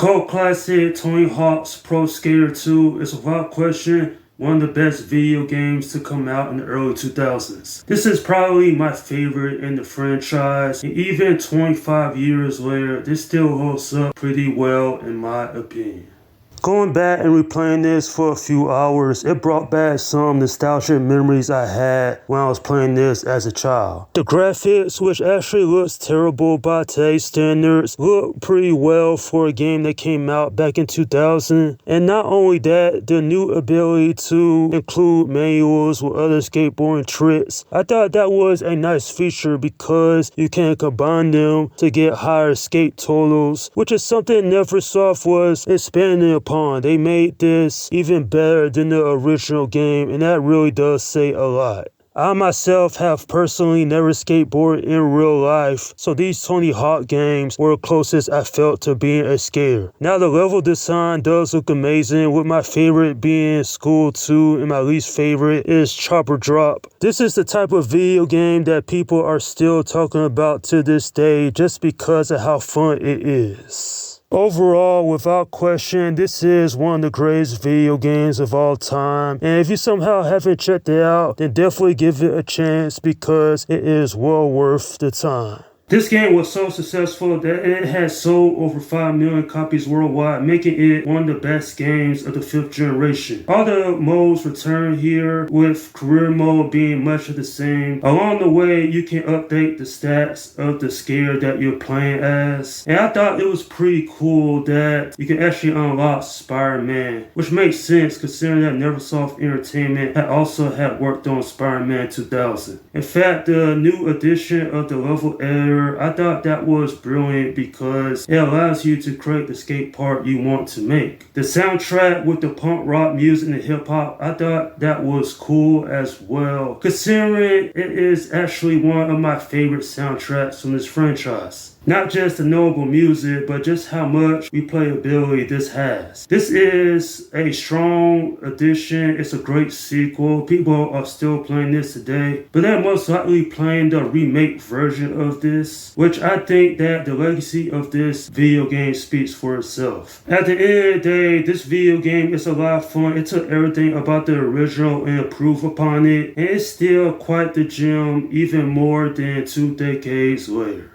cult classic Tony Hawk's Pro Skater 2 is without question one of the best video games to come out in the early 2000s. This is probably my favorite in the franchise, and even 25 years later, this still holds up pretty well in my opinion. Going back and replaying this for a few hours, it brought back some nostalgic memories I had when I was playing this as a child. The graphics, which actually looks terrible by today's standards, look pretty well for a game that came out back in 2000. And not only that, the new ability to include manuals with other skateboarding tricks, I thought that was a nice feature because you can combine them to get higher skate totals, which is something Neversoft was expanding upon. They made this even better than the original game, and that really does say a lot. I myself have personally never skateboarded in real life, so these Tony Hawk games were the closest I felt to being a skater. Now the level design does look amazing, with my favorite being School 2 and my least favorite is Chopper Drop. This is the type of video game that people are still talking about to this day just because of how fun it is. Overall, without question, this is one of the greatest video games of all time. And if you somehow haven't checked it out, then definitely give it a chance because it is well worth the time. This game was so successful that it has sold over 5 million copies worldwide, making it one of the best games of the 5th generation. All the modes return here, with career mode being much of the same. Along the way, you can update the stats of the skater that you're playing as. And I thought it was pretty cool that you can actually unlock Spider-Man, which makes sense considering that Neversoft Entertainment had also had worked on Spider-Man 2000. In fact, the new edition of the level editor, I thought that was brilliant because it allows you to create the skate park you want to make. The soundtrack with the punk rock music and hip hop, I thought that was cool as well, considering it is actually one of my favorite soundtracks from this franchise. Not just the notable music, but just how much replayability this has. This is a strong addition. It's a great sequel. People are still playing this today, but they're most likely playing the remake version of this, which I think that the legacy of this video game speaks for itself. At the end of the day, this video game is a lot of fun. It took everything about the original and improved upon it, and it's still quite the gem, even more than 2 decades later.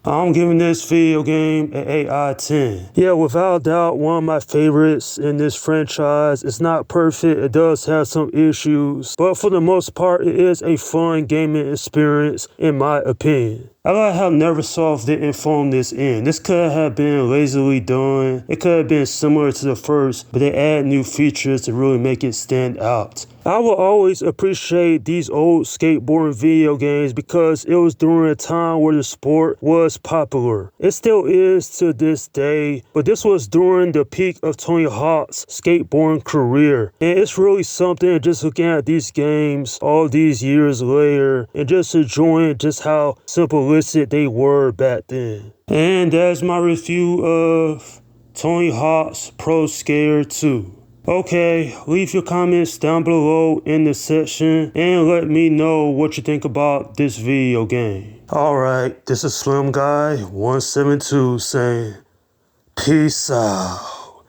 I'm giving this video game an 8 out of 10. Yeah, without a doubt, one of my favorites in this franchise. It's not perfect, it does have some issues, but for the most part, it is a fun gaming experience in my opinion. I like how Neversoft didn't phone this in. This could have been lazily done. It could have been similar to the first, but they add new features to really make it stand out. I will always appreciate these old skateboarding video games because it was during a time where the sport was popular. It still is to this day, but this was during the peak of Tony Hawk's skateboarding career. And it's really something just looking at these games all these years later and just enjoying just how simplistic they were back then. And that's my review of Tony Hawk's Pro Skater 2. Okay, leave your comments down below in the section and let me know what you think about this video game. Alright, this is Slim Guy 172 saying peace out.